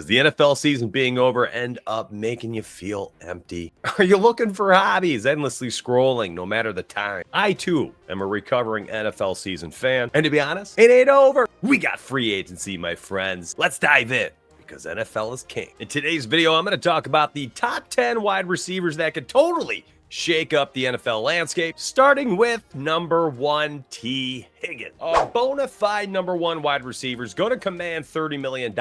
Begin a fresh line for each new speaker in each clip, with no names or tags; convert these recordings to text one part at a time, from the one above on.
Does the NFL season being over end up making you feel empty? Are you looking for hobbies, endlessly scrolling no matter the time? I too am a recovering NFL season fan, and to be honest, it ain't over. We got free agency, my friends. Let's dive in, because NFL is king. In today's video, I'm going to talk about the top 10 wide receivers that could totally shake up the NFL landscape, starting with number 1, Tee Higgins. A bona fide number 1 wide receiver is going to command $30 million,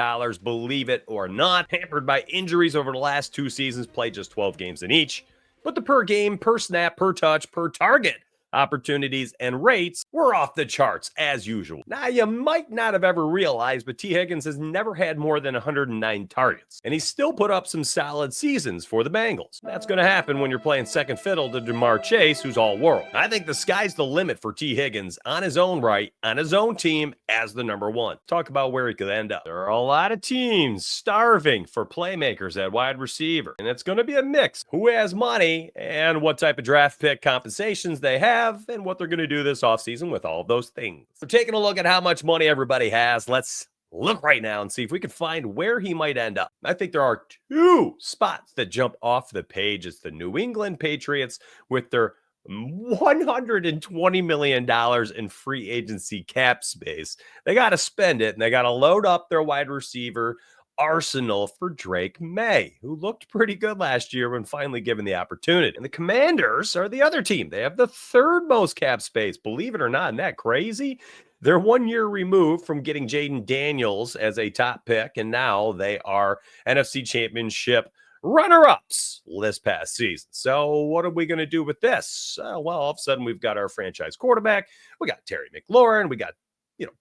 believe it or not. Hampered by injuries over the last 2 seasons, played just 12 games in each. But the per game, per snap, per touch, per target opportunities and rates were off the charts as usual. Now, you might not have ever realized, but Tee Higgins has never had more than 109 targets, and he still put up some solid seasons for the Bengals. That's going to happen when you're playing second fiddle to Jamar Chase, who's all world. I think the sky's the limit for Tee Higgins on his own right, on his own team as the number 1. Talk about where he could end up. There are a lot of teams starving for playmakers at wide receiver, and it's going to be a mix. Who has money and what type of draft pick compensations they have, and what they're going to do this offseason with all of those things. So taking a look at how much money everybody has, let's look right now and see if we can find where he might end up. I think there are 2 spots that jump off the page. It's the New England Patriots with their $120 million in free agency cap space. They got to spend it, and they got to load up their wide receiver arsenal for Drake May, who looked pretty good last year when finally given the opportunity. And the Commanders are the other team. They have the 3rd most cap space, believe it or not. Isn't that crazy? They're 1 year removed from getting Jaden Daniels as a top pick, and now they are NFC Championship runner-ups this past season. So what are we going to do with this? Well, all of a sudden, we've got our franchise quarterback. We got Terry McLaurin. We got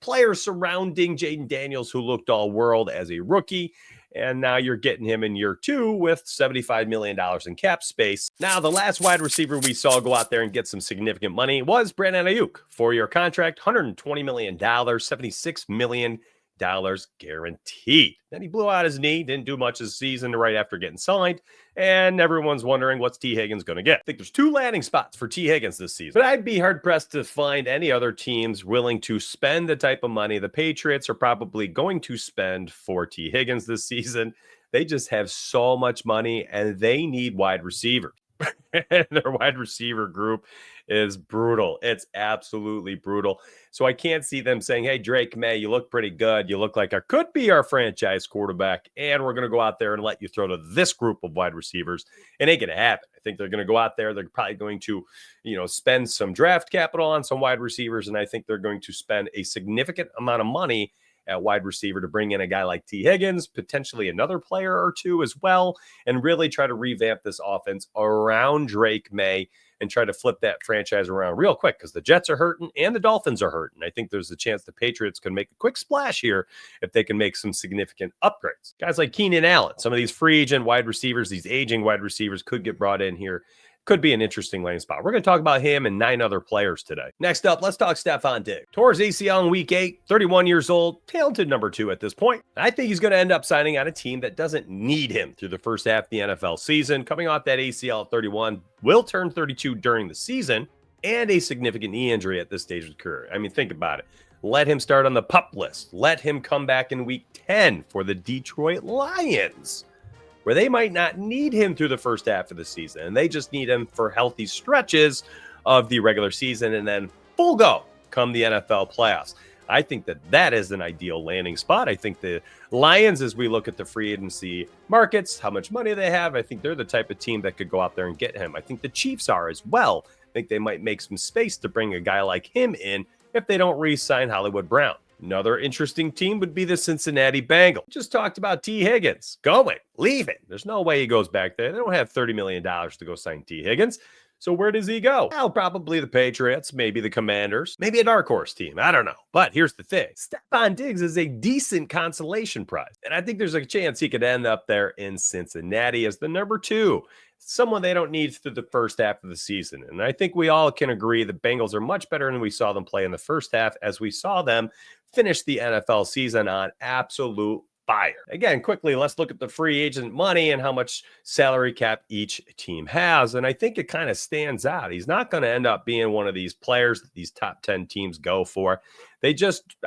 players surrounding Jaden Daniels who looked all world as a rookie. And now you're getting him in year 2 with $75 million in cap space. Now, the last wide receiver we saw go out there and get some significant money was Brandon Ayuk. 4-year contract, $120 million, $76 million guaranteed. Then he blew out his knee, didn't do much this season right after getting signed, and everyone's wondering what's Tee Higgins going to get. I think there's 2 landing spots for Tee Higgins this season, but I'd be hard-pressed to find any other teams willing to spend the type of money the Patriots are probably going to spend for Tee Higgins this season. They just have so much money, and they need wide receivers. Their wide receiver group is brutal. It's absolutely brutal. So I can't see them saying, hey, Drake May, you look pretty good. You look like I could be our franchise quarterback, and we're going to go out there and let you throw to this group of wide receivers. It ain't going to happen. I think they're going to go out there. They're probably going to, spend some draft capital on some wide receivers, and I think they're going to spend a significant amount of money at wide receiver to bring in a guy like Tee Higgins, potentially another player or 2 as well, and really try to revamp this offense around Drake May and try to flip that franchise around real quick, because the Jets are hurting and the Dolphins are hurting. I think there's a chance the Patriots can make a quick splash here if they can make some significant upgrades. Guys like Keenan Allen, some of these free agent wide receivers, these aging wide receivers could get brought in here. Could be an interesting landing spot. We're going to talk about him and 9 other players today. Next up, let's talk Stefon Diggs. Tore his ACL in week 8, 31 years old, talented number 2 at this point. I think he's going to end up signing on a team that doesn't need him through the first half of the NFL season. Coming off that ACL at 31, will turn 32 during the season, and a significant knee injury at this stage of his career. I mean, think about it. Let him start on the PUP list. Let him come back in week 10 for the Detroit Lions, where they might not need him through the first half of the season, and they just need him for healthy stretches of the regular season and then full go come the NFL playoffs. I think that is an ideal landing spot. I think the Lions, as we look at the free agency markets, how much money they have, I think they're the type of team that could go out there and get him. I think the Chiefs are as well. I think they might make some space to bring a guy like him in if they don't re-sign Hollywood Brown. Another interesting team would be the Cincinnati Bengals. Just talked about Tee Higgins going, leaving. There's no way he goes back there. They don't have $30 million to go sign Tee Higgins. So where does he go? Well, probably the Patriots, maybe the Commanders, maybe a dark horse team. I don't know. But here's the thing. Stefon Diggs is a decent consolation prize. And I think there's a chance he could end up there in Cincinnati as the number 2. Someone they don't need through the first half of the season. And I think we all can agree the Bengals are much better than we saw them play in the first half, as we saw them finish the NFL season on absolute fire. Again, quickly, let's look at the free agent money and how much salary cap each team has. And I think it kind of stands out. He's not going to end up being one of these players that these top 10 teams go for. I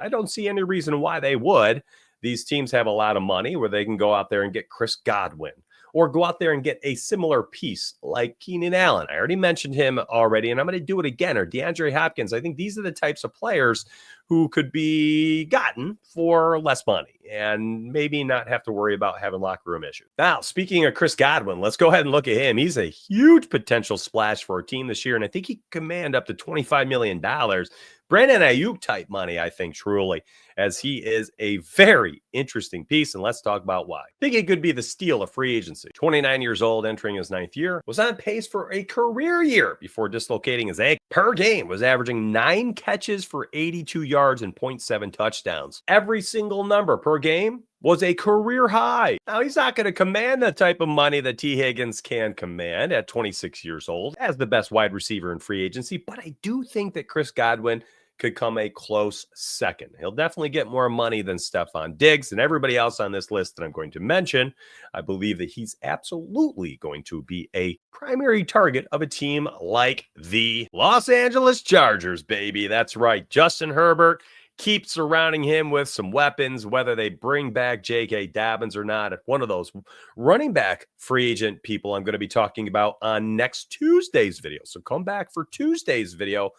don't see any reason why they would. these teams have a lot of money where they can go out there and get Chris Godwin or go out there and get a similar piece like Keenan Allen. I already mentioned him already, and I'm going to do it again, or DeAndre Hopkins. I think these are the types of players who could be gotten for less money and maybe not have to worry about having locker room issues. Now, speaking of Chris Godwin, let's go ahead and look at him. He's a huge potential splash for a team this year, and I think he can command up to $25 million. Brandon Ayuk type money, I think, truly, as he is a very interesting piece. And let's talk about why. I think it could be the steal of free agency. 29 years old, entering his 9th year, was on pace for a career year before dislocating his ankle. Per game, was averaging 9 catches for 82 yards and 0.7 touchdowns. Every single number per game was a career high. Now, he's not going to command the type of money that Tee Higgins can command at 26 years old as the best wide receiver in free agency, but I do think that Chris Godwin could come a close second. He'll definitely get more money than Stefon Diggs and everybody else on this list that I'm going to mention. I believe that he's absolutely going to be a primary target of a team like the Los Angeles Chargers, baby. That's right. Justin Herbert, keep surrounding him with some weapons, whether they bring back J.K. Dobbins or not. One of those running back free agent people I'm going to be talking about on next Tuesday's video. So come back for Tuesday's video,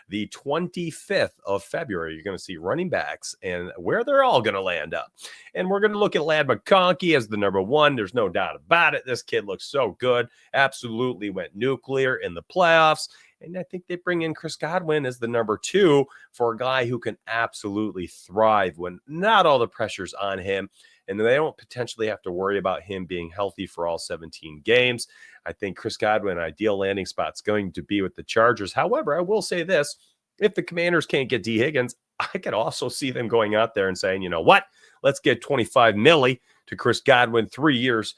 the 25th of February. You're going to see running backs and where they're all going to land up. And we're going to look at Ladd McConkey as the number 1. There's no doubt about it. This kid looks so good. Absolutely went nuclear in the playoffs. And I think they bring in Chris Godwin as the number 2 for a guy who can absolutely thrive when not all the pressure's on him. And they don't potentially have to worry about him being healthy for all 17 games. I think Chris Godwin, an ideal landing spot, is going to be with the Chargers. However, I will say this. If the Commanders can't get Tee Higgins, I could also see them going out there and saying, you know what, let's get 25 milli to Chris Godwin, 3 years,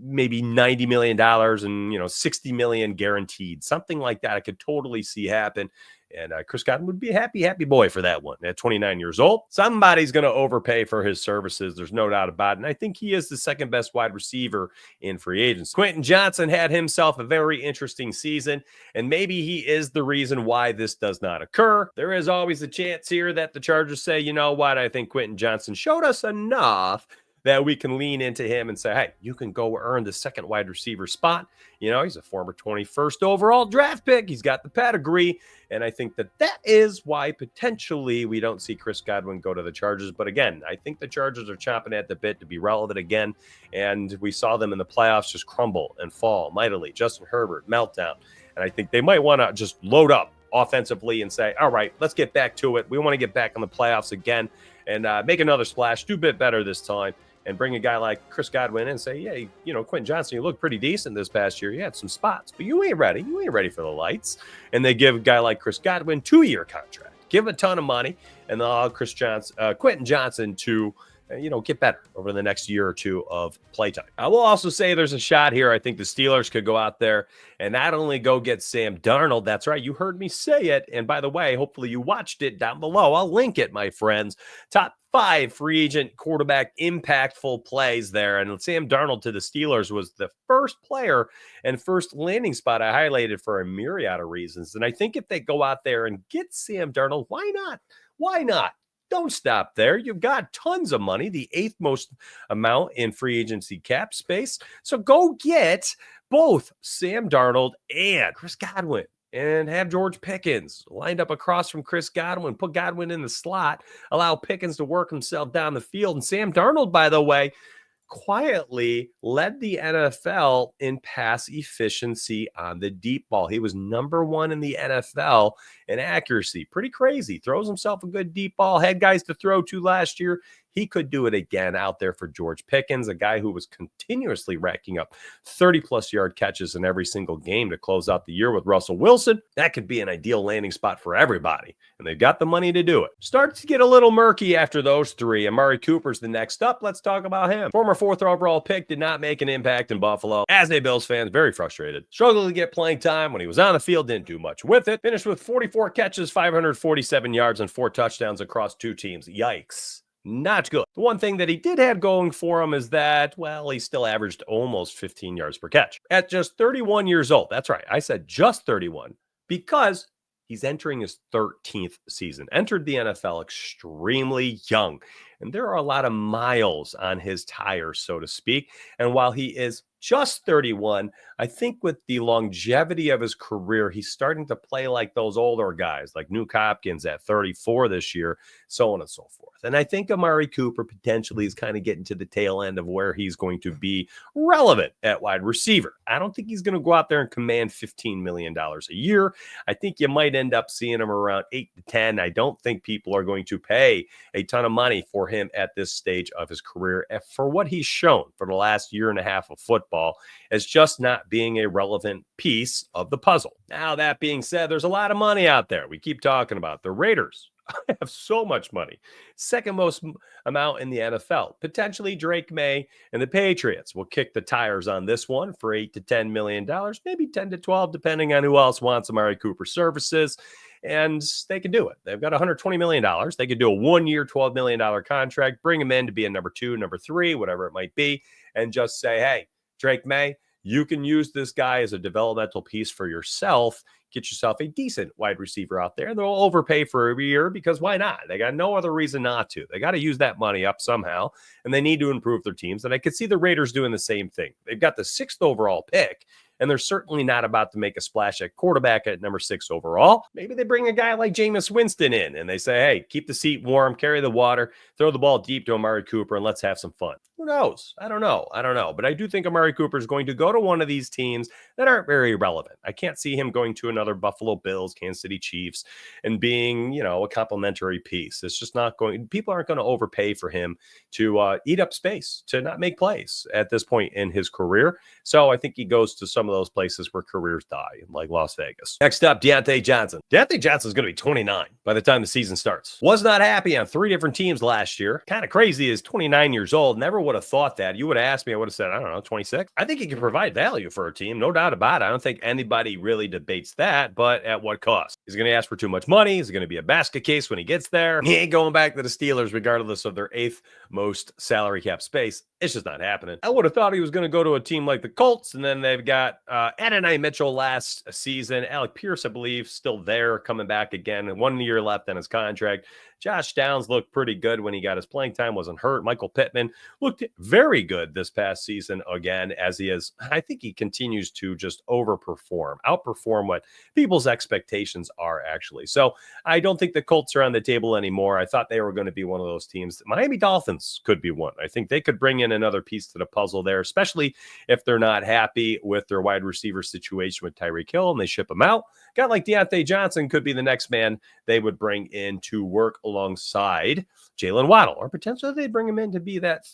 maybe $90 million and, 60 million guaranteed, something like that. I could totally see happen. And Chris Godwin would be a happy boy for that one. At 29 years old, somebody's going to overpay for his services. There's no doubt about it. And I think he is the second best wide receiver in free agency. Quentin Johnson had himself a very interesting season, and maybe he is the reason why this does not occur. There is always a chance here that the Chargers say, you know what, I think Quentin Johnson showed us enough that we can lean into him and say, hey, you can go earn the second wide receiver spot. He's a former 21st overall draft pick. He's got the pedigree. And I think that is why potentially we don't see Chris Godwin go to the Chargers. But again, I think the Chargers are chomping at the bit to be relevant again. And we saw them in the playoffs just crumble and fall mightily. Justin Herbert, meltdown. And I think they might want to just load up offensively and say, all right, let's get back to it. We want to get back in the playoffs again and make another splash, do a bit better this time. And bring a guy like Chris Godwin in and say, yeah, Quentin Johnson, you look pretty decent this past year. You had some spots, but you ain't ready. You ain't ready for the lights. And they give a guy like Chris Godwin 2-year contract, give a ton of money, and they'll allow Quentin Johnson to, get better over the next year or two of playtime. I will also say there's a shot here. I think the Steelers could go out there and not only go get Sam Darnold. That's right. You heard me say it. And by the way, hopefully you watched it down below. I'll link it, my friends. Top 5 free agent quarterback impactful plays there. And Sam Darnold to the Steelers was the first player and first landing spot I highlighted for a myriad of reasons. And I think if they go out there and get Sam Darnold, why not? Why not? Don't stop there. You've got tons of money, the 8th most amount in free agency cap space. So go get both Sam Darnold and Chris Godwin and have George Pickens lined up across from Chris Godwin, put Godwin in the slot, allow Pickens to work himself down the field. And Sam Darnold, by the way, quietly led the NFL in pass efficiency on the deep ball. He was number 1 in the NFL in accuracy. Pretty crazy. Throws himself a good deep ball. Had guys to throw to last year. He could do it again out there for George Pickens, a guy who was continuously racking up 30-plus yard catches in every single game to close out the year with Russell Wilson. That could be an ideal landing spot for everybody, and they've got the money to do it. Starts to get a little murky after those 3. Amari Cooper's the next up. Let's talk about him. Former 4th overall pick, did not make an impact in Buffalo. As a Bills fan, very frustrated. Struggled to get playing time. When he was on the field, didn't do much with it. Finished with 44 catches, 547 yards, and 4 touchdowns across 2 teams. Yikes. Not good. The one thing that he did have going for him is that, well, he still averaged almost 15 yards per catch at just 31 years old. That's right. I said just 31 because He's entering his 13th season, entered the NFL extremely young. And there are a lot of miles on his tires, so to speak. And while he is just 31, I think with the longevity of his career, he's starting to play like those older guys, like Nuke Hopkins at 34 this year, so on and so forth. And I think Amari Cooper potentially is kind of getting to the tail end of where he's going to be relevant at wide receiver. I don't think he's going to go out there and command $15 million a year. I think you might end up seeing him around 8 to 10. I don't think people are going to pay a ton of money for him at this stage of his career for what he's shown for the last year and a half of football as just not being a relevant piece of the puzzle. Now, that being said, there's a lot of money out there. We keep talking about the Raiders. I have so much money. Second most amount in the NFL. Potentially Drake May and the Patriots will kick the tires on this one for $8 to $10 million, maybe 10 to 12, depending on who else wants Amari Cooper services. And they can do it. They've got $120 million. They could do a 1-year, $12 million contract, bring him in to be a number 2, number 3, whatever it might be, and just say, hey, Drake May, you can use this guy as a developmental piece for yourself. Get yourself a decent wide receiver out there. They'll overpay for every year because why not? They got no other reason not to. They got to use that money up somehow, and they need to improve their teams. And I could see the Raiders doing the same thing. They've got the 6th overall pick, and they're certainly not about to make a splash at quarterback at number 6 overall. Maybe they bring a guy like Jameis Winston in, and they say, hey, keep the seat warm, carry the water, throw the ball deep to Amari Cooper, and let's have some fun. Who knows? I don't know. But I do think Amari Cooper is going to go to one of these teams that aren't very relevant. I can't see him going to another Buffalo Bills, Kansas City Chiefs, and being, a complimentary piece. It's just not going, people aren't going to overpay for him to eat up space, to not make plays at this point in his career. So I think he goes to some of those places where careers die, like Las Vegas. Next up, Deontay Johnson. Deontay Johnson is going to be 29 by the time the season starts. Was not happy on 3 different teams last year. Kind of crazy is 29 years old. Never would have thought that. You would have asked me, I would have said, I don't know, 26. I think he can provide value for a team, no doubt about it. I don't think anybody really debates that, but at what cost? He's going to ask for too much money. He's going to be a basket case when he gets there. He ain't going back to the Steelers, regardless of their 8th most salary cap space. It's just not happening. I would have thought he was going to go to a team like the Colts, and then they've got Adonai Mitchell last season. Alec Pierce, I believe, still there, coming back again. And 1 year left on his contract. Josh Downs looked pretty good when he got his playing time, wasn't hurt. Michael Pittman looked very good this past season again, as he is. I think he continues to just outperform what people's expectations are, actually. So I don't think the Colts are on the table anymore. I thought they were going to be one of those teams. Miami Dolphins could be one. I think they could bring in another piece to the puzzle there, especially if they're not happy with their wide receiver situation with Tyreek Hill and they ship him out. Guy like Deontay Johnson could be the next man they would bring in to work alongside Jalen Waddle, or potentially they'd bring him in to be that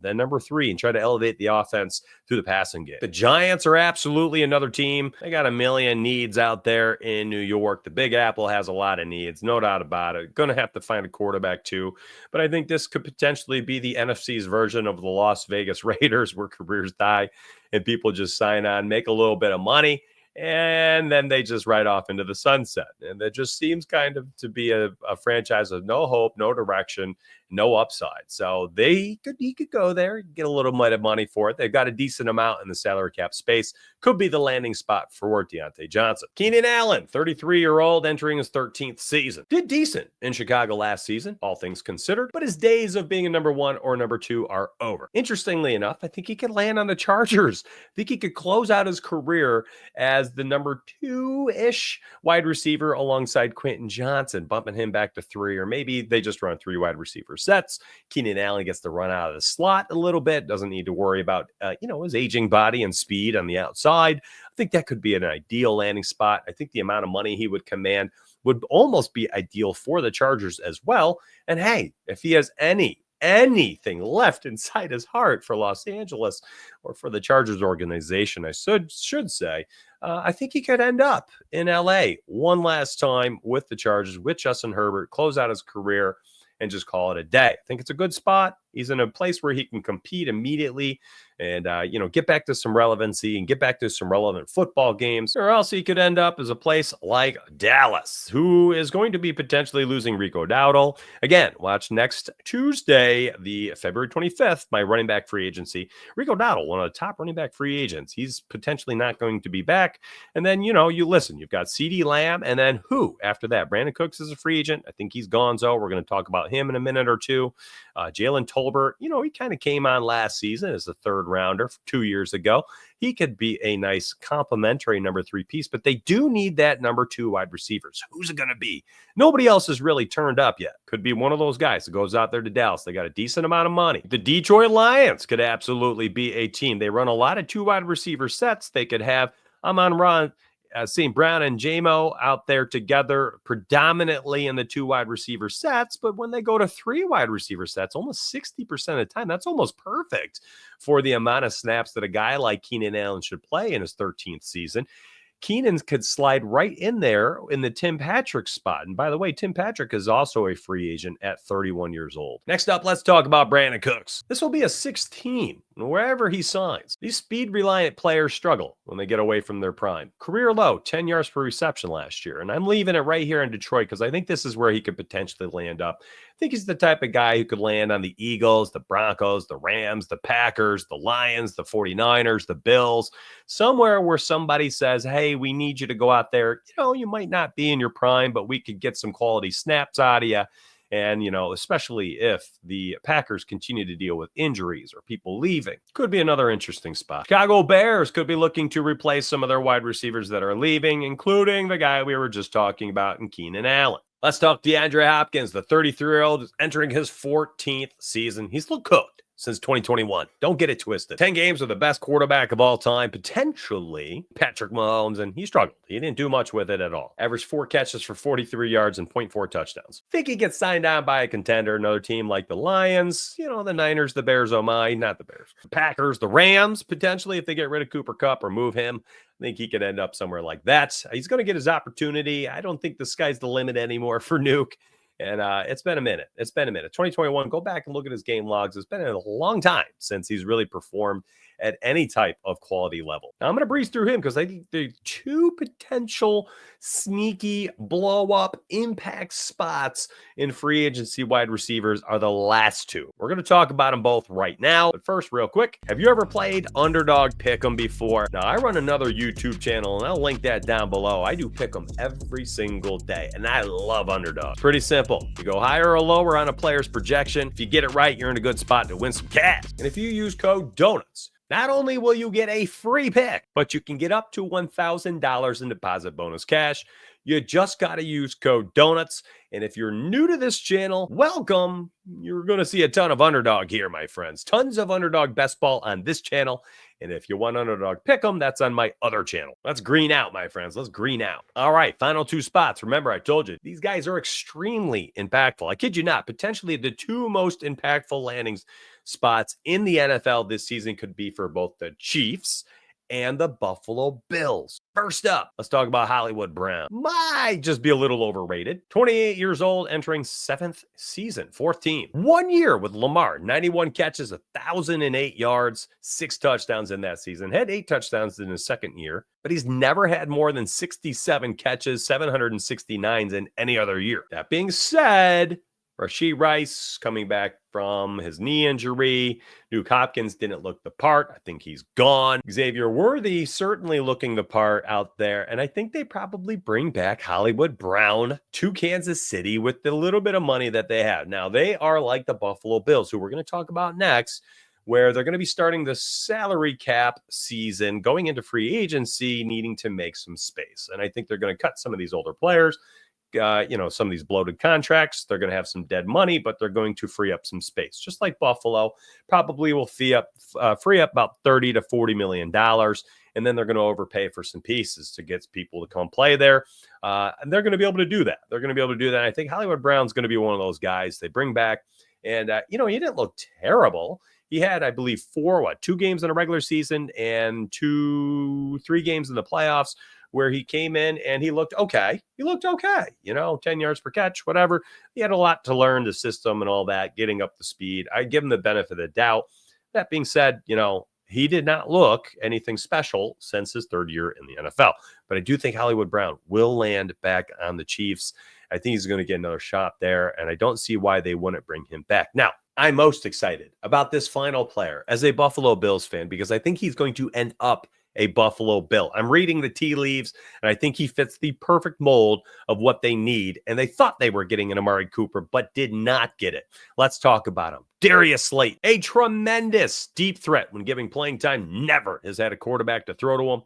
number 3, and try to elevate the offense through the passing game. The Giants are absolutely another team. They got a million needs out there in New York. The Big Apple has a lot of needs, no doubt about it. Going to have to find a quarterback too, but I think this could potentially be the NFC's version of the Las Vegas Raiders, where careers die and people just sign on, make a little bit of money, and then they just ride off into the sunset. And that just seems kind of to be a franchise of no hope, no direction, no upside. So he could go there, get a little bit of money for it. They've got a decent amount in the salary cap space. Could be the landing spot for Deontay Johnson. Keenan Allen, 33-year-old, entering his 13th season. Did decent in Chicago last season, all things considered, but his days of being a number 1 or number 2 are over. Interestingly enough, I think he could land on the Chargers. I think he could close out his career as the number 2-ish wide receiver alongside Quentin Johnson, bumping him back to 3, or maybe they just run 3 wide receiver sets. Keenan Allen gets to run out of the slot a little bit, doesn't need to worry about his aging body and speed on the outside. I think that could be an ideal landing spot. I think the amount of money he would command would almost be ideal for the Chargers as well. And hey, if he has anything left inside his heart for Los Angeles, or for the Chargers organization, I should say, I think he could end up in LA one last time with the Chargers, with Justin Herbert, close out his career, and just call it a day. I think it's a good spot. He's in a place where he can compete immediately and, get back to some relevancy and get back to some relevant football games. Or else he could end up as a place like Dallas, who is going to be potentially losing Rico Dowdle. Again, watch next Tuesday, the February 25th, my running back free agency. Rico Dowdle, one of the top running back free agents. He's potentially not going to be back. And then, you listen, you've got CeeDee Lamb, and then who after that? Brandon Cooks is a free agent. I think he's gonzo. We're going to talk about him in a minute or two. Jalen Tolbert, he kind of came on last season as a third rounder 2 years ago. He could be a nice complementary number 3 piece, but they do need that number 2 wide receivers. Who's it going to be? Nobody else has really turned up yet. Could be one of those guys that goes out there to Dallas. They got a decent amount of money. The Detroit Lions could absolutely be a team. They run a lot of 2 wide receiver sets. They could have Amon-Ra St. Brown and J-Mo out there together predominantly in the 2 wide receiver sets. But when they go to 3 wide receiver sets, almost 60% of the time, that's almost perfect for the amount of snaps that a guy like Keenan Allen should play in his 13th season. Keenan could slide right in there in the Tim Patrick spot. And by the way, Tim Patrick is also a free agent at 31 years old. Next up, let's talk about Brandon Cooks. This will be a 6th team wherever he signs. These speed-reliant players struggle when they get away from their prime. Career low, 10 yards per reception last year. And I'm leaving it right here in Detroit because I think this is where he could potentially land up. I think he's the type of guy who could land on the Eagles, the Broncos, the Rams, the Packers, the Lions, the 49ers, the Bills, somewhere where somebody says, hey, we need you to go out there. You might not be in your prime, but we could get some quality snaps out of you. And, especially if the Packers continue to deal with injuries or people leaving, could be another interesting spot. Chicago Bears could be looking to replace some of their wide receivers that are leaving, including the guy we were just talking about in Keenan Allen. Let's talk DeAndre Hopkins. The 33-year-old is entering his 14th season. He's looked cooked since 2021. Don't get it twisted. 10 games with the best quarterback of all time, potentially Patrick Mahomes, and he struggled. He didn't do much with it at all. Averaged 4 catches for 43 yards and 0.4 touchdowns. Think he gets signed on by a contender, another team like the Lions, the Niners, the Bears, oh my, not the Bears. The Packers, the Rams, potentially if they get rid of Cooper Kupp or move him. I think he could end up somewhere like that. He's going to get his opportunity. I don't think the sky's the limit anymore for Nuke. And it's been a minute. 2021, go back and look at his game logs. It's been a long time since he's really performed at any type of quality level. Now, I'm going to breeze through him because I think the 2 potential sneaky blow-up impact spots in free agency wide receivers are the last 2. We're going to talk about them both right now. But first, real quick, have you ever played Underdog Pick'em before? Now, I run another YouTube channel, and I'll link that down below. I do Pick'em every single day, and I love Underdog. Pretty simple. You go higher or lower on a player's projection. If you get it right, you're in a good spot to win some cash. And if you use code DONUTS, not only will you get a free pick, but you can get up to $1,000 in deposit bonus cash. You just got to use code DONUTS. And if you're new to this channel, welcome. You're going to see a ton of Underdog here, my friends. Tons of Underdog Best Ball on this channel. And if you want Underdog Pick'em, that's on my other channel. Let's green out, my friends. Let's green out. All right, final 2 spots. Remember, I told you, these guys are extremely impactful. I kid you not. Potentially the 2 most impactful landings spots in the NFL this season could be for both the Chiefs and the Buffalo Bills. First up, let's talk about Hollywood Brown. Might just be a little overrated. 28 years old, entering 7th season, 4th team. 1 year with Lamar, 91 catches, 1,008 yards, 6 touchdowns in that season. Had 8 touchdowns in his 2nd year, but he's never had more than 67 catches, 769s in any other year. That being said, Rashee Rice coming back from his knee injury. Nuke Hopkins didn't look the part. I think he's gone. Xavier Worthy certainly looking the part out there. And I think they probably bring back Hollywood Brown to Kansas City with the little bit of money that they have. Now, they are like the Buffalo Bills, who we're going to talk about next, where they're going to be starting the salary cap season, going into free agency, needing to make some space. And I think they're going to cut some of these older players. Some of these bloated contracts, they're going to have some dead money, but they're going to free up some space. Just like Buffalo probably will free up about $30 to $40 million. And then they're going to overpay for some pieces to get people to come play there. And they're going to be able to do that. And I think Hollywood Brown's going to be one of those guys they bring back. And, he didn't look terrible. He had, I believe, 2 games in a regular season and 3 games in the playoffs where he came in and he looked okay. He looked okay, 10 yards per catch, whatever. He had a lot to learn the system and all that, getting up to speed. I give him the benefit of the doubt. That being said, he did not look anything special since his third year in the NFL. But I do think Hollywood Brown will land back on the Chiefs. I think he's going to get another shot there, and I don't see why they wouldn't bring him back. Now, I'm most excited about this final player as a Buffalo Bills fan because I think he's going to end up a Buffalo Bill. I'm reading the tea leaves, and I think he fits the perfect mold of what they need. And they thought they were getting an Amari Cooper, but did not get it. Let's talk about him. Darius Slayton, a tremendous deep threat when giving playing time, never has had a quarterback to throw to him.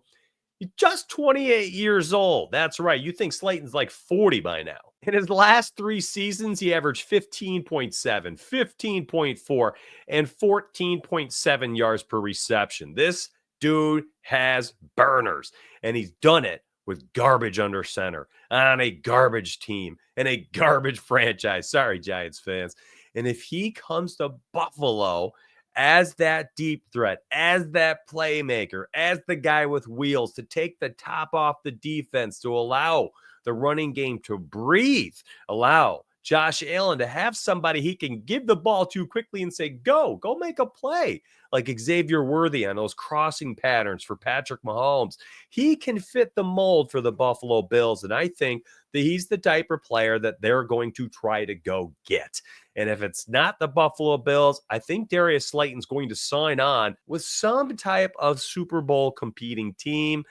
He's just 28 years old. That's right. You think Slayton's like 40 by now. In his last 3 seasons, he averaged 15.7, 15.4, and 14.7 yards per reception. This dude has burners, and he's done it with garbage under center on a garbage team and a garbage franchise. Sorry, Giants fans. And if he comes to Buffalo as that deep threat, as that playmaker, as the guy with wheels to take the top off the defense, to allow the running game to breathe, allow Josh Allen to have somebody he can give the ball to quickly and say, go make a play, like Xavier Worthy on those crossing patterns for Patrick Mahomes. He can fit the mold for the Buffalo Bills, and I think that he's the type of player that they're going to try to go get. And if it's not the Buffalo Bills, I think Darius Slayton's going to sign on with some type of Super Bowl competing team,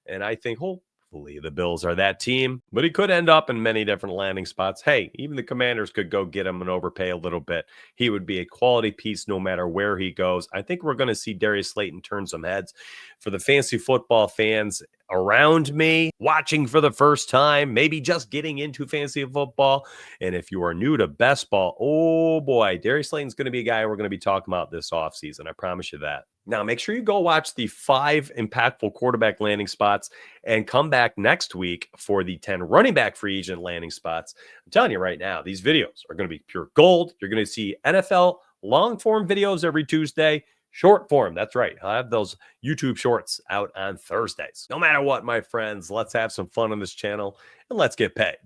and I think hopefully the Bills are that team, but he could end up in many different landing spots. Hey, even the Commanders could go get him and overpay a little bit. He would be a quality piece no matter where he goes. I think we're going to see Darius Slayton turn some heads. For the fantasy football fans around me, watching for the first time, maybe just getting into fantasy football, and if you are new to best ball, oh boy, Darius Slayton's going to be a guy we're going to be talking about this offseason. I promise you that. Now, make sure you go watch the 5 impactful quarterback landing spots and come back next week for the 10 running back free agent landing spots. I'm telling you right now, these videos are going to be pure gold. You're going to see NFL long-form videos every Tuesday, short form. That's right. I'll have those YouTube shorts out on Thursdays. No matter what, my friends, let's have some fun on this channel and let's get paid.